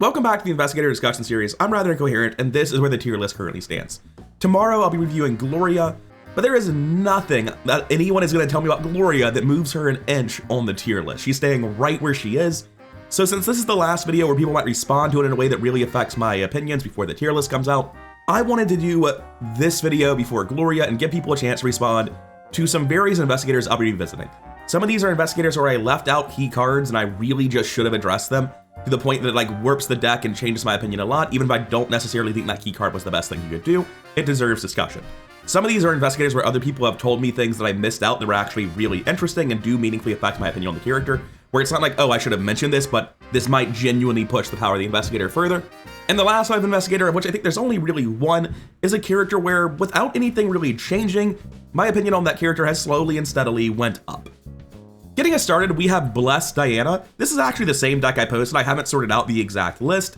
Welcome back to the Investigator discussion series. I'm rather Incoherent, and this is where the tier list currently stands. Tomorrow I'll be reviewing Gloria, but there is nothing that anyone is going to tell me about Gloria that moves her an inch on the tier list. She's staying right where she is. So since this is the last video where people might respond to it in a way that really affects my opinions before the tier list comes out, I wanted to do this video before Gloria and give people a chance to respond to some various investigators I'll be revisiting. Some of these are investigators where I left out key cards and I really just should have addressed them, to the point that it like warps the deck and changes my opinion a lot. Even if I don't necessarily think that key card was the best thing you could do, it deserves discussion. Some of these are investigators where other people have told me things that I missed out that were actually really interesting and do meaningfully affect my opinion on the character, where it's not like, oh, I should have mentioned this, but this might genuinely push the power of the investigator further. And the last type of investigator, of which I think there's only really one, is a character where, without anything really changing, my opinion on that character has slowly and steadily went up. Getting us started, we have Blessed Diana. This is actually the same deck I posted. I haven't sorted out the exact list,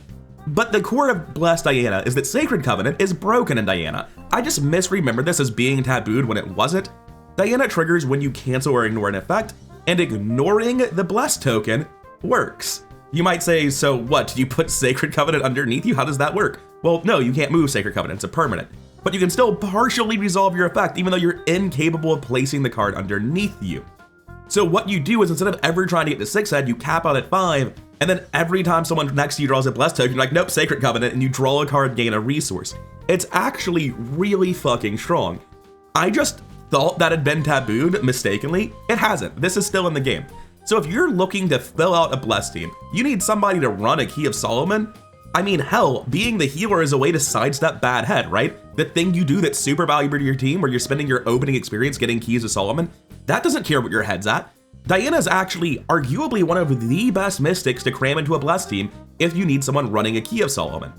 but the core of Blessed Diana is that Sacred Covenant is broken in Diana. I just misremembered this as being tabooed when it wasn't. Diana triggers when you cancel or ignore an effect, and ignoring the Blessed token works. You might say, so what, did you put Sacred Covenant underneath you? How does that work? Well, no, you can't move Sacred Covenant, it's a permanent. But you can still partially resolve your effect, even though you're incapable of placing the card underneath you. So what you do is, instead of ever trying to get to 6 head, you cap out at 5, and then every time someone next to you draws a Blessed token, you're like, nope, Sacred Covenant, and you draw a card, gain a resource. It's actually really fucking strong. I just thought that had been tabooed mistakenly. It hasn't. This is still in the game. So if you're looking to fill out a Blessed team, you need somebody to run a Key of Solomon. I mean, hell, being the healer is a way to sidestep bad head, right? The thing you do that's super valuable to your team, where you're spending your opening experience getting Keys of Solomon, that doesn't care what your head's at. Diana is actually arguably one of the best mystics to cram into a Blessed team if you need someone running a Key of Solomon.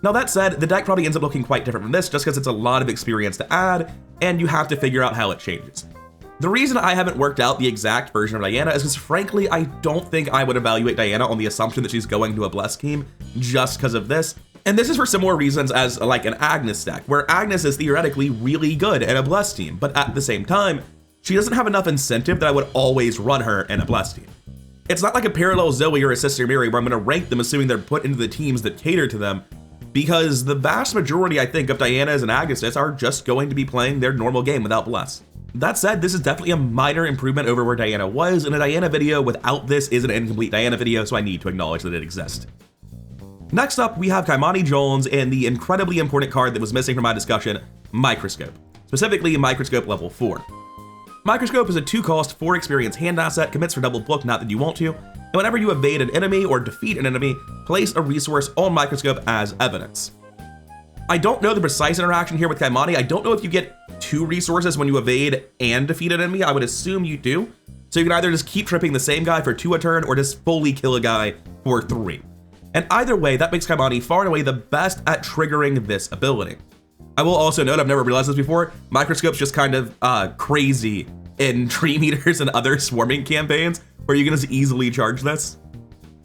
Now that said, the deck probably ends up looking quite different from this just because it's a lot of experience to add, and you have to figure out how it changes. The reason I haven't worked out the exact version of Diana is because frankly, I don't think I would evaluate Diana on the assumption that she's going to a Blessed team just because of this. And this is for similar reasons as like an Agnes deck, where Agnes is theoretically really good in a Blessed team, but at the same time, she doesn't have enough incentive that I would always run her in a Blessed team. It's not like a parallel Zoe or a Sister Mary where I'm going to rank them assuming they're put into the teams that cater to them, because the vast majority, I think, of Dianas and Agnes's are just going to be playing their normal game without Bless. That said, this is definitely a minor improvement over where Diana was, and a Diana video without this is an incomplete Diana video, so I need to acknowledge that it exists. Next up, we have Kaimani Jones and the incredibly important card that was missing from my discussion, Microscope. Specifically, Microscope level 4. Microscope is a 2-cost, 4 experience hand asset, commits for double book, not that you want to, and whenever you evade an enemy or defeat an enemy, place a resource on Microscope as evidence. I don't know the precise interaction here with Kaimani. I don't know if you get 2 resources when you evade and defeat an enemy. I would assume you do. So you can either just keep tripping the same guy for 2 a turn or just fully kill a guy for 3. And either way, that makes Kaimani far and away the best at triggering this ability. I will also note, I've never realized this before, Microscope's just kind of crazy in Dream Eaters and other swarming campaigns where you can just easily charge this.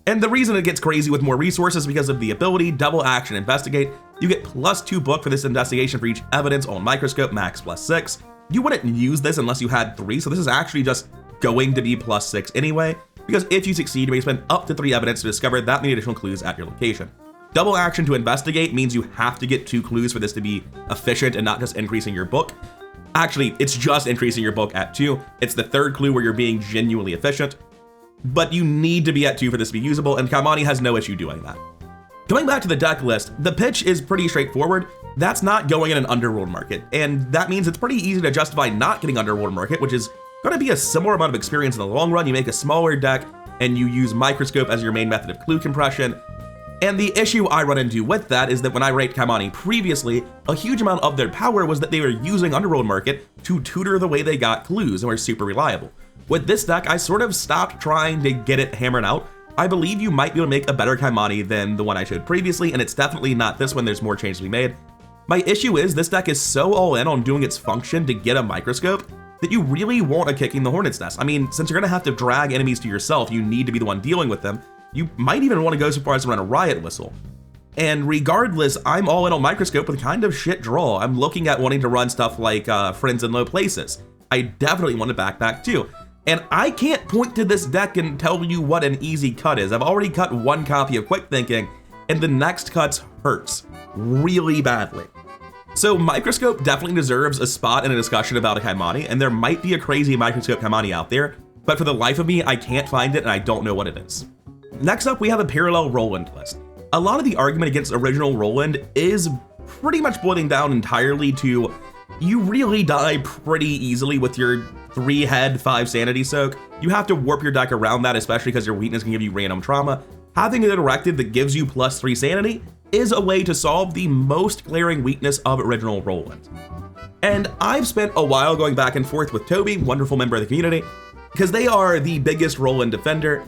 And the reason it gets crazy with more resources is because of the ability Double Action Investigate. You get +2 book for this investigation for each evidence on Microscope, max +6. You wouldn't use this unless you had 3, so this is actually just going to be +6 anyway, because if you succeed, you may spend up to 3 evidence to discover that many additional clues at your location. Double Action to Investigate means you have to get 2 clues for this to be efficient and not just increasing your book. Actually, it's just increasing your book at 2. It's the 3rd clue where you're being genuinely efficient, but you need to be at 2 for this to be usable, and Kaimani has no issue doing that. Coming back to the deck list, the pitch is pretty straightforward. That's not going in an Underworld market, and that means it's pretty easy to justify not getting Underworld market, which is going to be a similar amount of experience in the long run. You make a smaller deck, and you use Microscope as your main method of clue compression. And the issue I run into with that is that when I ranked Kaimani previously, a huge amount of their power was that they were using Underworld Market to tutor the way they got clues and were super reliable. With this deck, I sort of stopped trying to get it hammered out. I believe you might be able to make a better Kaimani than the one I showed previously, and it's definitely not this one. There's more changes to be made. My issue is this deck is so all in on doing its function to get a Microscope that you really want a Kicking the Hornet's Nest. I mean, since you're going to have to drag enemies to yourself, you need to be the one dealing with them. You might even want to go so far as to run a Riot Whistle. And regardless, I'm all in on Microscope with kind of shit draw. I'm looking at wanting to run stuff like Friends in Low Places. I definitely want a backpack too. And I can't point to this deck and tell you what an easy cut is. I've already cut 1 copy of Quick Thinking, and the next cuts hurts really badly. So Microscope definitely deserves a spot in a discussion about a Kaimani, and there might be a crazy Microscope Kaimani out there, but for the life of me, I can't find it and I don't know what it is. Next up, we have a parallel Roland list. A lot of the argument against original Roland is pretty much boiling down entirely to you really die pretty easily with your 3 head, 5 sanity soak. You have to warp your deck around that, especially because your weakness can give you random trauma. Having a directive that gives you +3 sanity is a way to solve the most glaring weakness of original Roland. And I've spent a while going back and forth with Toby, wonderful member of the community, because they are the biggest Roland defender,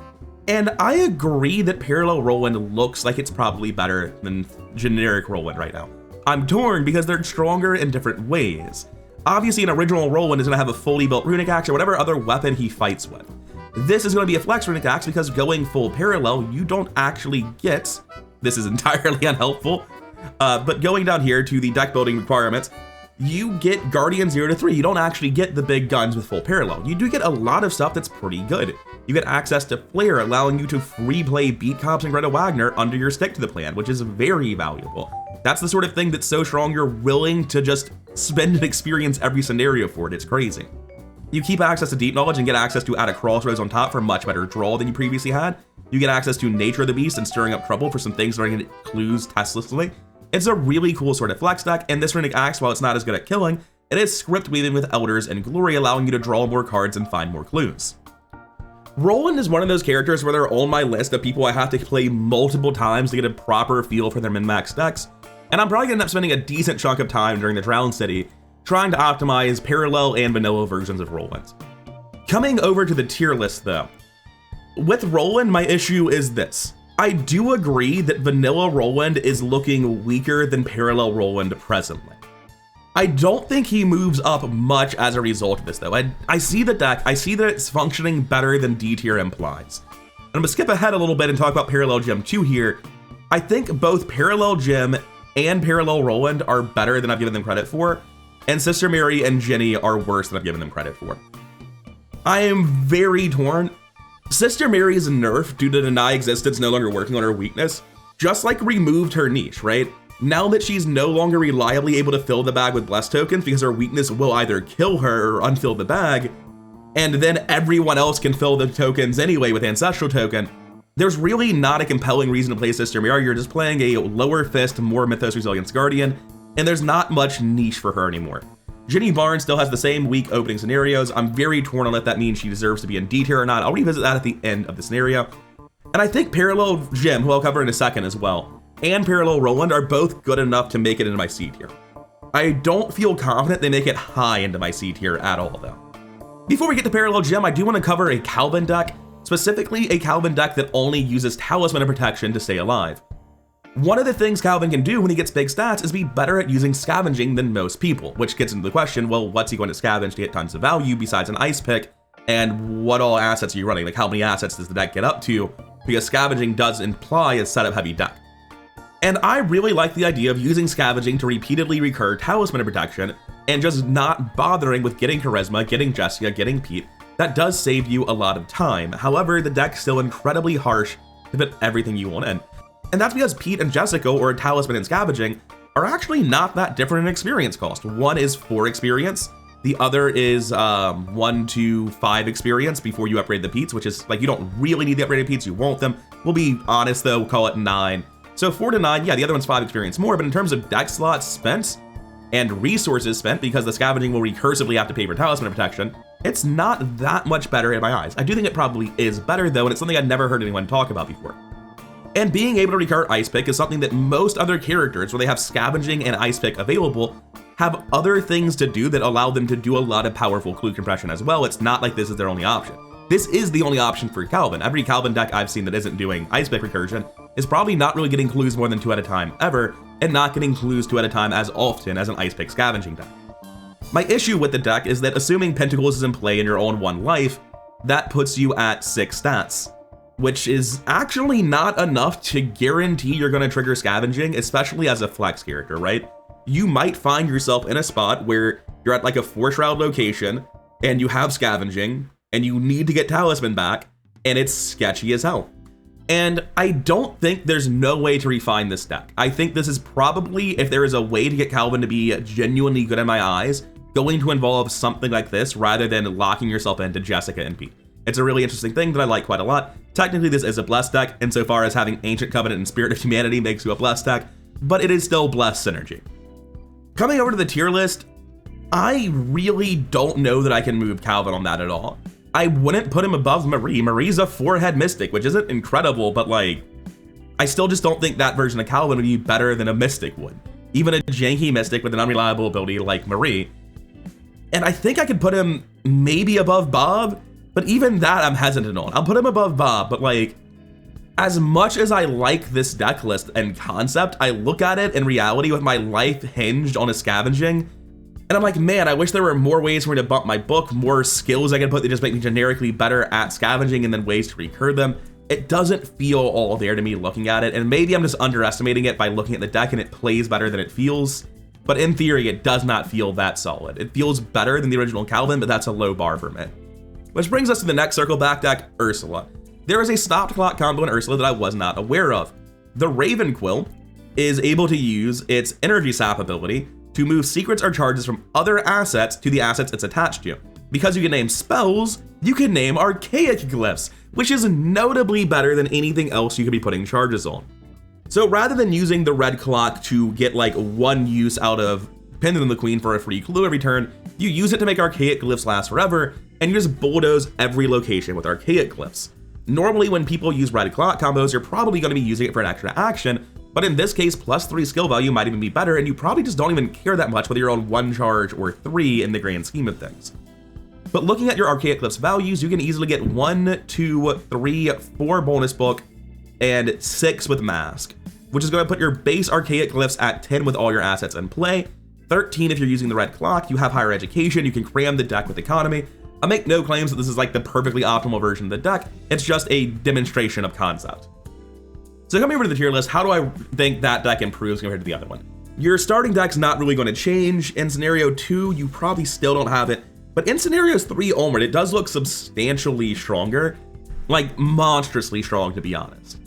and I agree that parallel Roland looks like it's probably better than generic Roland right now. I'm torn because they're stronger in different ways. Obviously, an original Roland is going to have a fully built runic axe or whatever other weapon he fights with. This is going to be a flex runic axe because going full parallel, you don't actually get, this is entirely unhelpful, but going down here to the deck building requirements, you get Guardian 0 to 3. You don't actually get the big guns with full parallel. You do get a lot of stuff that's pretty good. You get access to Flare, allowing you to free play Beat Cops and Greta Wagner under your stick to the plan, which is very valuable. That's the sort of thing that's so strong you're willing to just spend and experience every scenario for it. It's crazy. You keep access to Deep Knowledge and get access to Add a Crossroads on top for much better draw than you previously had. You get access to Nature of the Beast and Stirring Up Trouble for some things that are going to get clues testlessly. It's a really cool sort of flex deck, and this Runic Axe, while it's not as good at killing, it is script weaving with Elders and Glory, allowing you to draw more cards and find more clues. Roland is one of those characters where they're on my list of people I have to play multiple times to get a proper feel for their min-max decks, and I'm probably going to end up spending a decent chunk of time during the Drowned City trying to optimize parallel and vanilla versions of Roland. Coming over to the tier list though, with Roland, my issue is this. I do agree that vanilla Roland is looking weaker than parallel Roland presently. I don't think he moves up much as a result of this though. I see the deck, I see that it's functioning better than D tier implies. And I'm gonna skip ahead a little bit and talk about Parallel Gem 2 here. I think both Parallel Gem and Parallel Roland are better than I've given them credit for, and Sister Mary and Jenny are worse than I've given them credit for. I am very torn. Sister Mary's nerf due to deny existence no longer working on her weakness just like removed her niche, right? Now that she's no longer reliably able to fill the bag with blessed tokens because her weakness will either kill her or unfill the bag, and then everyone else can fill the tokens anyway with Ancestral Token, there's really not a compelling reason to play Sister Mary. You're just playing a lower fist, more Mythos Resilience Guardian, and there's not much niche for her anymore. Jenny Barnes still has the same weak opening scenarios. I'm very torn on if that means she deserves to be in D tier or not. I'll revisit that at the end of the scenario. And I think Parallel Gem, who I'll cover in a second as well, and Parallel Roland are both good enough to make it into my C tier. I don't feel confident they make it high into my C tier at all though. Before we get to Parallel Gem, I do want to cover a Calvin deck, specifically a Calvin deck that only uses Talisman and Protection to stay alive. One of the things Calvin can do when he gets big stats is be better at using scavenging than most people, which gets into the question, well, what's he going to scavenge to get tons of value besides an ice pick, and what all assets are you running? Like, how many assets does the deck get up to? Because scavenging does imply a setup heavy deck. And I really like the idea of using scavenging to repeatedly recur Talisman and Protection, and just not bothering with getting Charisma, getting Jessica, getting Pete. That does save you a lot of time. However, the deck's still incredibly harsh to fit everything you want in. And that's because Pete and Jessica, or Talisman and Scavenging, are actually not that different in experience cost. One is 4 experience, the other is 1 to 5 experience before you upgrade the Petes, which is like, you don't really need the upgraded Petes, you want them. We'll be honest though, we'll call it 9. So 4 to 9, yeah, the other one's 5 experience more, but in terms of deck slots spent and resources spent, because the Scavenging will recursively have to pay for Talisman Protection, it's not that much better in my eyes. I do think it probably is better though, and it's something I'd never heard anyone talk about before. And being able to recur Ice Pick is something that most other characters, where they have Scavenging and Ice Pick available, have other things to do that allow them to do a lot of powerful clue compression as well. It's not like this is their only option. This is the only option for Calvin. Every Calvin deck I've seen that isn't doing Ice Pick recursion is probably not really getting clues more than 2 at a time ever, and not getting clues 2 at a time as often as an Ice Pick Scavenging deck. My issue with the deck is that assuming Pentacles is in play and you're on 1 life, that puts you at 6 stats, which is actually not enough to guarantee you're going to trigger Scavenging, especially as a flex character, right? You might find yourself in a spot where you're at like a 4 shroud location and you have Scavenging and you need to get Talisman back, and it's sketchy as hell. And I don't think there's no way to refine this deck. I think this is probably, if there is a way to get Calvin to be genuinely good in my eyes, going to involve something like this rather than locking yourself into Jessica and Pete. It's a really interesting thing that I like quite a lot. Technically, this is a blessed deck, insofar as having Ancient Covenant and Spirit of Humanity makes you a blessed deck, but it is still blessed synergy. Coming over to the tier list, I really don't know that I can move Calvin on that at all. I wouldn't put him above Marie. Marie's a 4-head Mystic, which isn't incredible, but like, I still just don't think that version of Calvin would be better than a Mystic would. Even a janky Mystic with an unreliable ability like Marie. And I think I could put him maybe above Bob, but even that I'm hesitant on. I'll put him above Bob, but like, as much as I like this deck list and concept, I look at it in reality with my life hinged on a scavenging, and I'm like, man, I wish there were more ways for me to bump my book, more skills I can put that just make me generically better at scavenging, and then ways to recur them. It doesn't feel all there to me looking at it, and maybe I'm just underestimating it by looking at the deck and it plays better than it feels. But in theory, it does not feel that solid. It feels better than the original Calvin, but that's a low bar for me. Which brings us to the next circle back deck, Ursula. There is a stopped clock combo in Ursula that I was not aware of. The Raven Quill is able to use its Energy Sap ability to move secrets or charges from other assets to the assets it's attached to. Because you can name spells, you can name archaic glyphs, which is notably better than anything else you could be putting charges on. So rather than using the red clock to get like one use out of Pendulum the Queen for a free clue every turn, you use it to make archaic glyphs last forever, and you just bulldoze every location with archaic glyphs. Normally when people use red clock combos, you're probably going to be using it for an extra action, but in this case, +3 skill value might even be better, and you probably just don't even care that much whether you're on 1 charge or 3 in the grand scheme of things. But looking at your archaic glyphs values, you can easily get 1, 2, 3, 4 bonus book, and 6 with mask, which is going to put your base archaic glyphs at 10 with all your assets in play, 13 if you're using the red clock, you have higher education, you can cram the deck with economy. I make no claims that this is like the perfectly optimal version of the deck, it's just a demonstration of concept. So coming over to the tier list, how do I think that deck improves compared to the other one? Your starting deck's not really going to change. In scenario 2, you probably still don't have it, but in scenarios 3 onward, it does look substantially stronger, like monstrously strong to be honest.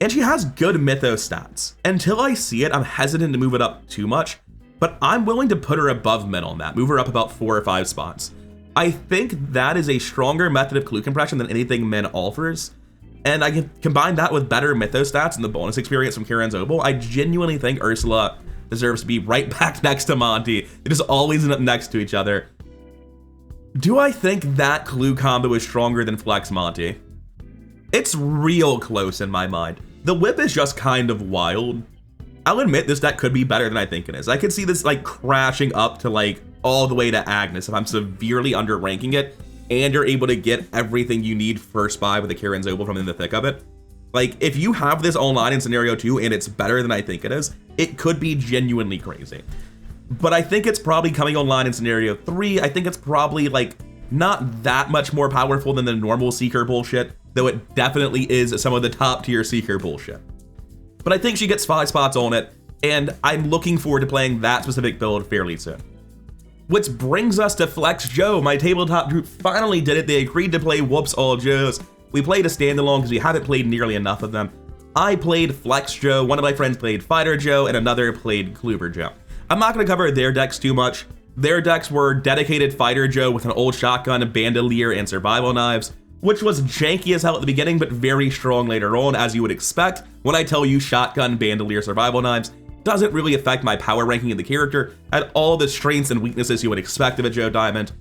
And she has good mythos stats. Until I see it, I'm hesitant to move it up too much, but I'm willing to put her above mid on that, move her up about 4 or 5 spots. I think that is a stronger method of clue compression than anything Min offers, and I can combine that with better mythos stats and the bonus experience from Kieran Zobel. I genuinely think Ursula deserves to be right back next to Monty. They just always end up next to each other. Do I think that clue combo is stronger than Flex Monty? It's real close in my mind. The whip is just kind of wild. I'll admit this deck could be better than I think it is. I could see this like crashing up to like all the way to Agnes if I'm severely underranking it and you're able to get everything you need first buy with the Kieran Zobel from in the thick of it. Like if you have this online in scenario 2 and it's better than I think it is, it could be genuinely crazy. But I think it's probably coming online in scenario 3. I think it's probably like not that much more powerful than the normal Seeker bullshit, though it definitely is some of the top tier Seeker bullshit. But I think she gets 5 spots on it, and I'm looking forward to playing that specific build fairly soon. Which brings us to Flex Joe. My tabletop group finally did it. They agreed to play Whoops All Joes. We played a standalone because we haven't played nearly enough of them. I played Flex Joe, one of my friends played Fighter Joe, and another played Kluber Joe. I'm not going to cover their decks too much. Their decks were dedicated Fighter Joe with an old shotgun, bandolier, and survival knives, which was janky as hell at the beginning, but very strong later on, as you would expect. When I tell you shotgun, bandolier, survival knives, doesn't really affect my power ranking of the character, at all the strengths and weaknesses you would expect of a Joe Diamond.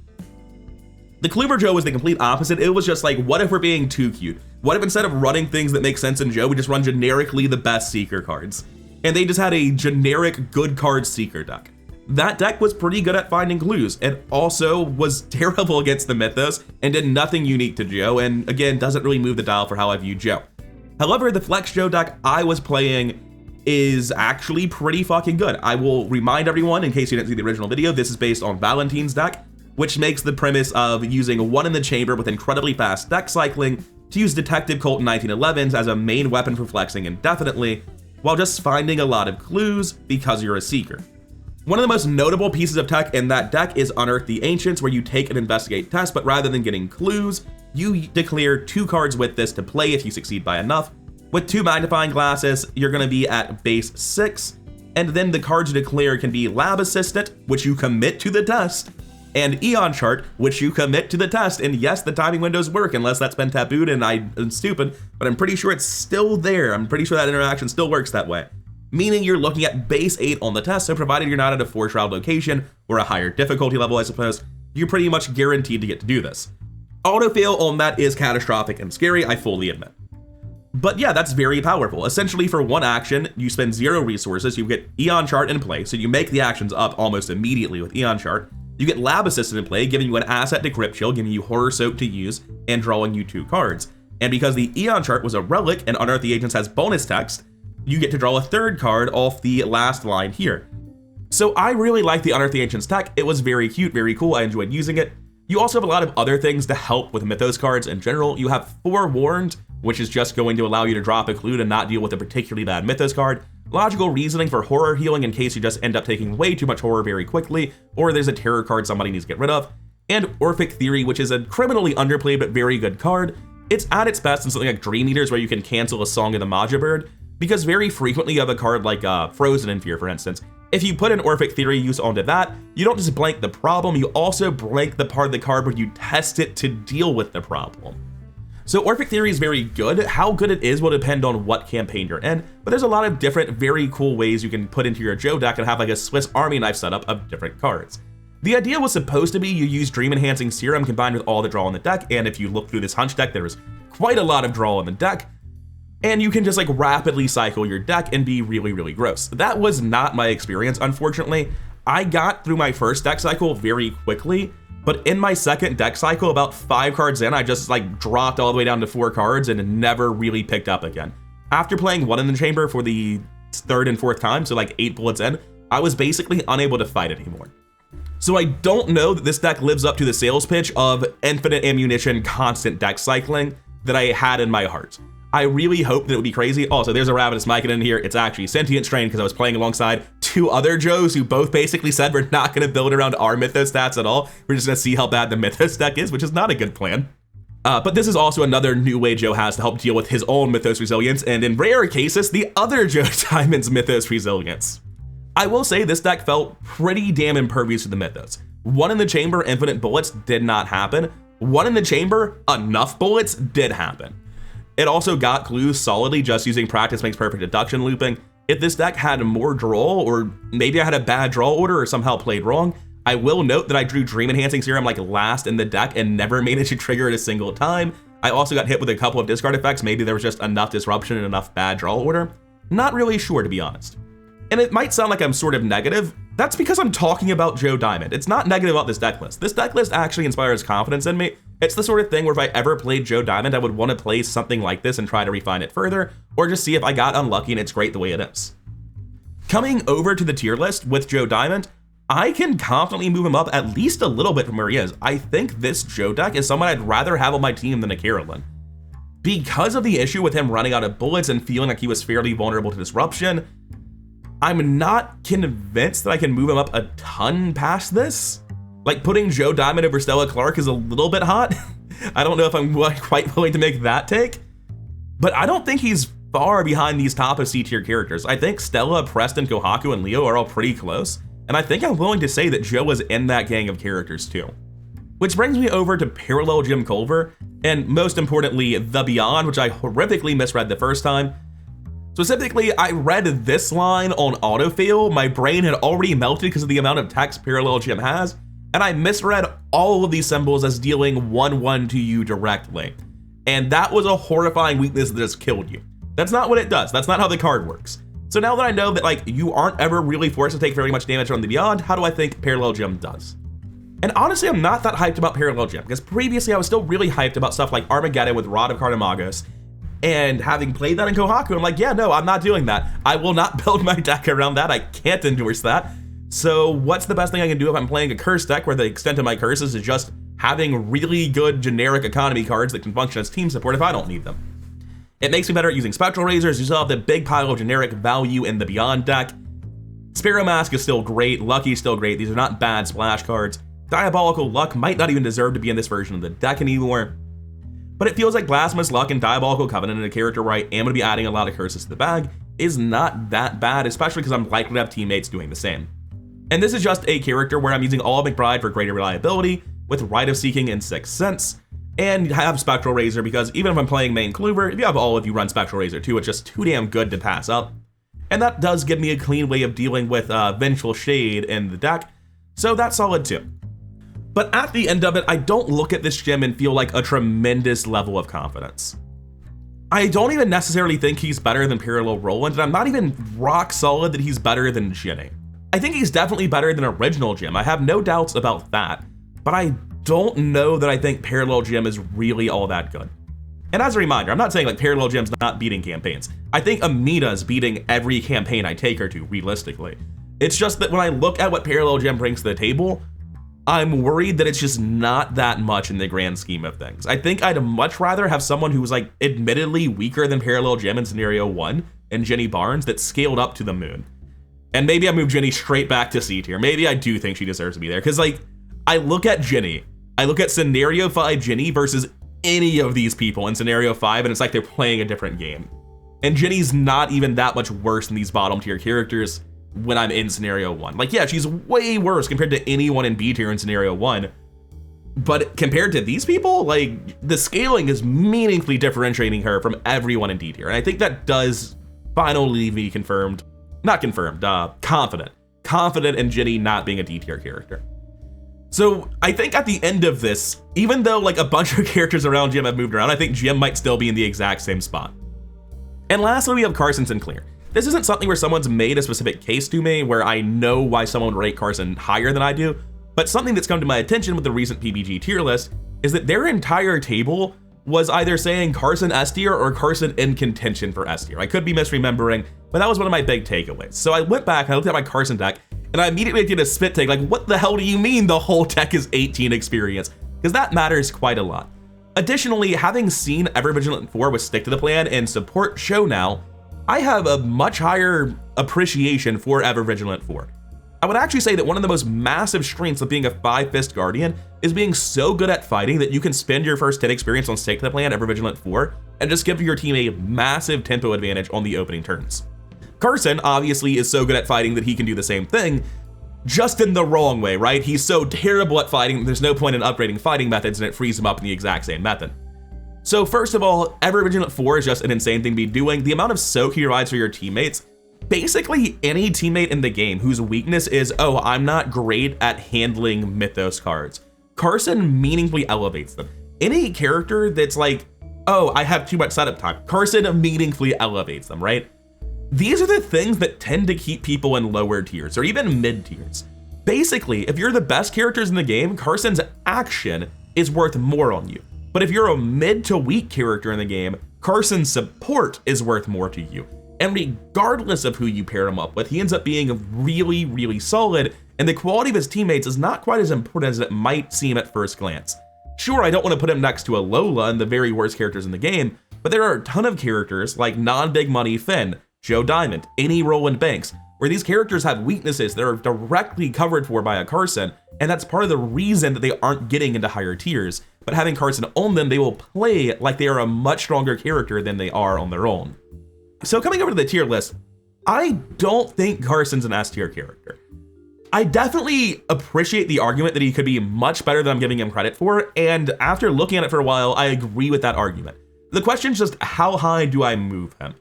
The Kluber Joe was the complete opposite. It was just like, what if we're being too cute? What if instead of running things that make sense in Joe, we just run generically the best Seeker cards? And they just had a generic good card Seeker deck. That deck was pretty good at finding clues. It also was terrible against the Mythos and did nothing unique to Joe, and again, doesn't really move the dial for how I view Joe. However, the Flex Joe deck I was playing is actually pretty fucking good. I will remind everyone, in case you didn't see the original video, this is based on Valentine's deck, which makes the premise of using one in the chamber with incredibly fast deck cycling to use Detective Colt 1911s as a main weapon for flexing indefinitely, while just finding a lot of clues because you're a Seeker. One of the most notable pieces of tech in that deck is Unearth the Ancients, where you take an investigate test, but rather than getting clues, you declare 2 cards with this to play if you succeed by enough. With 2 magnifying glasses, you're going to be at base 6, and then the cards you declare can be Lab Assistant, which you commit to the test, and Eon Chart, which you commit to the test. And yes, the timing windows work, unless that's been tabooed and I'm stupid, but I'm pretty sure it's still there. I'm pretty sure that interaction still works that way. Meaning you're looking at base 8 on the test, so provided you're not at a 4-shroud location, or a higher difficulty level, I suppose, you're pretty much guaranteed to get to do this. Autofail on that is catastrophic and scary, I fully admit. But yeah, that's very powerful. Essentially, for 1 action, you spend 0 resources, you get Eon Chart in play, so you make the actions up almost immediately with Eon Chart. You get Lab Assistant in play, giving you an asset to Grip Chill, giving you Horror Soak to use, and drawing you 2 cards. And because the Eon Chart was a relic and Unearthly Agents has bonus text, you get to draw a 3rd card off the last line here. So I really like the Unearthly Agents tech. It was very cute, very cool. I enjoyed using it. You also have a lot of other things to help with Mythos cards in general. You have Forewarned, which is just going to allow you to drop a clue to not deal with a particularly bad Mythos card. Logical Reasoning for horror healing in case you just end up taking way too much horror very quickly, or there's a terror card somebody needs to get rid of. And Orphic Theory, which is a criminally underplayed but very good card. It's at its best in something like Dream Eaters, where you can cancel a Song of the Maja Bird, because very frequently you have a card like Frozen in Fear, for instance. If you put an Orphic Theory use onto that, you don't just blank the problem, you also blank the part of the card where you test it to deal with the problem. So Orphic Theory is very good. How good it is will depend on what campaign you're in, but there's a lot of different very cool ways you can put into your Joe deck and have like a Swiss Army knife setup of different cards. The idea was supposed to be you use Dream Enhancing Serum combined with all the draw on the deck, and if you look through this hunch deck, there is quite a lot of draw on the deck, and you can just like rapidly cycle your deck and be really, really gross. That was not my experience, unfortunately. I got through my first deck cycle very quickly, but in my second deck cycle, about 5 cards in, I just like dropped all the way down to 4 cards and never really picked up again. After playing One in the Chamber for the 3rd and 4th time, so like 8 bullets in, I was basically unable to fight it anymore. So I don't know that this deck lives up to the sales pitch of infinite ammunition, constant deck cycling that I had in my heart. I really hope that it would be crazy. Also, there's a Ravenous Mycon in here. It's actually Sentient Strain because I was playing alongside 2 other Joes who both basically said we're not going to build around our Mythos stats at all. We're just going to see how bad the Mythos deck is, which is not a good plan. But this is also another new way Joe has to help deal with his own Mythos resilience, and in rare cases, the other Joe Diamond's Mythos resilience. I will say this deck felt pretty damn impervious to the Mythos. One in the Chamber, infinite bullets did not happen. One in the Chamber, enough bullets did happen. It also got clues solidly just using Practice Makes Perfect deduction looping. If this deck had more draw, or maybe I had a bad draw order or somehow played wrong, I will note that I drew Dream Enhancing Serum like last in the deck and never managed to trigger it a single time. I also got hit with a couple of discard effects. Maybe there was just enough disruption and enough bad draw order. Not really sure, to be honest. And it might sound like I'm sort of negative. That's because I'm talking about Joe Diamond. It's not negative about this deck list. This deck list actually inspires confidence in me. It's the sort of thing where if I ever played Joe Diamond, I would want to play something like this and try to refine it further, or just see if I got unlucky and it's great the way it is. Coming over to the tier list with Joe Diamond, I can confidently move him up at least a little bit from where he is. I think this Joe deck is someone I'd rather have on my team than a Carolyn. Because of the issue with him running out of bullets and feeling like he was fairly vulnerable to disruption, I'm not convinced that I can move him up a ton past this. Like, putting Joe Diamond over Stella Clark is a little bit hot. I don't know if I'm quite willing to make that take, but I don't think he's far behind these top of C tier characters. I think Stella, Preston, Kohaku, and Leo are all pretty close, and I think I'm willing to say that Joe is in that gang of characters too. Which brings me over to Parallel Jim Culver, and most importantly, The Beyond, which I horrifically misread the first time. Specifically, I read this line on autofill. My brain had already melted because of the amount of text Parallel Jim has, and I misread all of these symbols as dealing 1/1 to you directly. And that was a horrifying weakness that just killed you. That's not what it does. That's not how the card works. So now that I know that like you aren't ever really forced to take very much damage from the Beyond, how do I think Parallel Jim does? And honestly, I'm not that hyped about Parallel Jim, because previously I was still really hyped about stuff like Armageddon with Rod of Carnimagos, and having played that in Kohaku, I'm like, yeah, no, I'm not doing that. I will not build my deck around that. I can't endorse that. So what's the best thing I can do if I'm playing a curse deck where the extent of my curses is just having really good generic economy cards that can function as team support if I don't need them? It makes me better at using Spectral Razors. You still have the big pile of generic value in the Beyond deck. Sparrow Mask is still great. Lucky's still great. These are not bad splash cards. Diabolical Luck might not even deserve to be in this version of the deck anymore. but it feels like Blasphemous Luck and Diabolical Covenant, and a character where I am going to be adding a lot of curses to the bag, is not that bad, especially because I'm likely to have teammates doing the same. And this is just a character where I'm using all of McBride for greater reliability, with Rite of Seeking and Sixth Sense, and have Spectral Razor because even if I'm playing main Clover, if you have all of you run Spectral Razor too, it's just too damn good to pass up. And that does give me a clean way of dealing with Vengeful Shade in the deck, so that's solid too. But at the end of it, I don't look at this gem and feel like a tremendous level of confidence. I don't even necessarily think he's better than Parallel Roland, and I'm not even rock solid that he's better than Ginny. I think he's definitely better than Original Jim, I have no doubts about that, but I don't know that I think Parallel Jim is really all that good. And as a reminder, I'm not saying like Parallel Jim's not beating campaigns. I think Amina's beating every campaign I take her to, realistically. It's just that when I look at what Parallel Jim brings to the table, I'm worried that it's just not that much in the grand scheme of things. I think I'd much rather have someone who's like admittedly weaker than Parallel Jim in Scenario 1 and Jenny Barnes that scaled up to the moon. And maybe I move Jenny straight back to C tier. Maybe I do think she deserves to be there. Because like, I look at Jenny, I look at Scenario 5 Jenny versus any of these people in Scenario 5, and it's like they're playing a different game. And Jenny's not even that much worse than these bottom tier characters when I'm in Scenario 1. Like, yeah, she's way worse compared to anyone in B tier in Scenario 1. But compared to these people, like, the scaling is meaningfully differentiating her from everyone in D tier. And I think that does finally be confirmed. Not confirmed, confident. Confident in Jenny not being a D tier character. So I think at the end of this, even though like a bunch of characters around Jim have moved around, I think Jim might still be in the exact same spot. And lastly, we have Carson Sinclair. This isn't something where someone's made a specific case to me where I know why someone would rate Carson higher than I do, but something that's come to my attention with the recent PBG tier list is that their entire table was either saying Carson S tier or Carson in contention for S tier. I could be misremembering, but that was one of my big takeaways. So I went back and I looked at my Carson deck, and I immediately did a spit take, like, what the hell do you mean the whole deck is 18 experience? Because that matters quite a lot. Additionally, having seen Ever Vigilant 4 with Stick to the Plan and Support Show now, I have a much higher appreciation for Ever Vigilant 4. I would actually say that one of the most massive strengths of being a 5-fist Guardian is being so good at fighting that you can spend your first 10 experience on Stick to the Plan, Ever Vigilant 4, and just give your team a massive tempo advantage on the opening turns. Carson obviously is so good at fighting that he can do the same thing, just in the wrong way, right? He's so terrible at fighting, there's no point in upgrading fighting methods and it frees him up in the exact same method. So first of all, Ever Vigilant 4 is just an insane thing to be doing. The amount of soak he provides for your teammates, basically any teammate in the game whose weakness is, oh, I'm not great at handling Mythos cards, Carson meaningfully elevates them. Any character that's like, oh, I have too much setup time, Carson meaningfully elevates them, right? These are the things that tend to keep people in lower tiers or even mid tiers. Basically, if you're the best characters in the game, Carson's action is worth more on you. But if you're a mid to weak character in the game, Carson's support is worth more to you. And regardless of who you pair him up with, he ends up being really, really solid, and the quality of his teammates is not quite as important as it might seem at first glance. Sure, I don't want to put him next to a Lola and the very worst characters in the game, but there are a ton of characters like non-big money Finn, Joe Diamond, any Roland Banks, where these characters have weaknesses that are directly covered for by a Carson, and that's part of the reason that they aren't getting into higher tiers. But having Carson on them, they will play like they are a much stronger character than they are on their own. So coming over to the tier list, I don't think Carson's an S tier character. I definitely appreciate the argument that he could be much better than I'm giving him credit for, and after looking at it for a while, I agree with that argument. The question is just how high do I move him?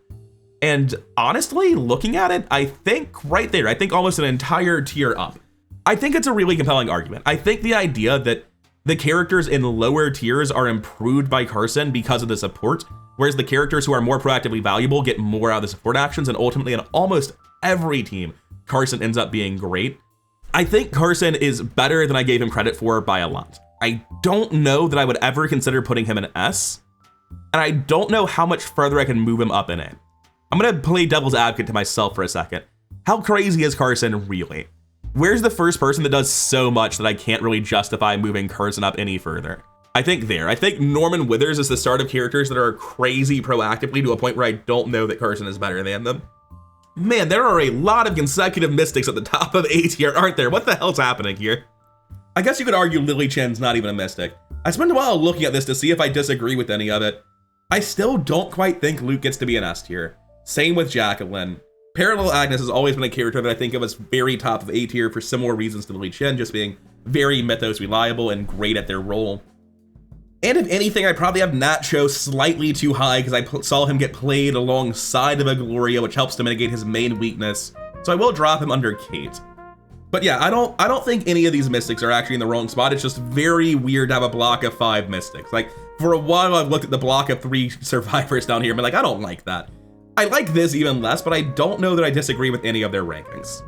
And honestly, looking at it, I think right there, I think almost an entire tier up. I think it's a really compelling argument. I think the idea that the characters in lower tiers are improved by Carson because of the support, whereas the characters who are more proactively valuable get more out of the support actions, and ultimately in almost every team, Carson ends up being great. I think Carson is better than I gave him credit for by a lot. I don't know that I would ever consider putting him in S, and I don't know how much further I can move him up in A. I'm gonna play devil's advocate to myself for a second. How crazy is Carson really? Where's the first person that does so much that I can't really justify moving Carson up any further? I think Norman Withers is the start of characters that are crazy proactively to a point where I don't know that Carson is better than them. Man, there are a lot of consecutive mystics at the top of A tier, aren't there? What the hell's happening here? I guess you could argue Lily Chen's not even a mystic. I spent a while looking at this to see if I disagree with any of it. I still don't quite think Luke gets to be an S tier. Same with Jacqueline. Parallel Agnes has always been a character that I think of as very top of A tier for similar reasons to Li Chen, just being very mythos reliable and great at their role. And if anything, I probably have Nacho slightly too high because I saw him get played alongside of a Gloria, which helps to mitigate his main weakness. So I will drop him under Kate. But yeah, I don't think any of these mystics are actually in the wrong spot. It's just very weird to have a block of 5 mystics. Like, for a while I've looked at the block of 3 survivors down here and been like, I don't like that. I like this even less, but I don't know that I disagree with any of their rankings.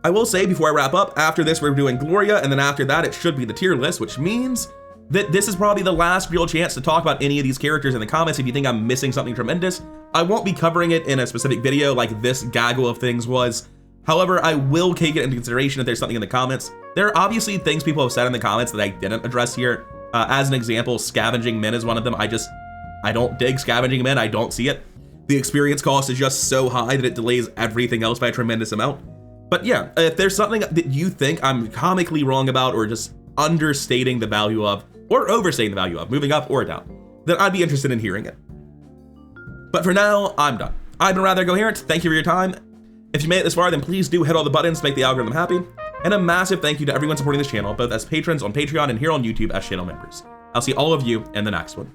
I will say before I wrap up, after this we're doing Gloria, and then after that it should be the tier list, which means that this is probably the last real chance to talk about any of these characters in the comments if you think I'm missing something tremendous. I won't be covering it in a specific video like this gaggle of things was. However, I will take it into consideration if there's something in the comments. There are obviously things people have said in the comments that I didn't address here. As an example, Scavenging Men is one of them. I don't dig Scavenging Men, I don't see it. The experience cost is just so high that it delays everything else by a tremendous amount. But yeah, if there's something that you think I'm comically wrong about or just understating the value of, or overstating the value of, moving up or down, then I'd be interested in hearing it. But for now, I'm done. I've been Rather Incoherent. Thank you for your time. If you made it this far, then please do hit all the buttons to make the algorithm happy. And a massive thank you to everyone supporting this channel, both as patrons on Patreon and here on YouTube as channel members. I'll see all of you in the next one.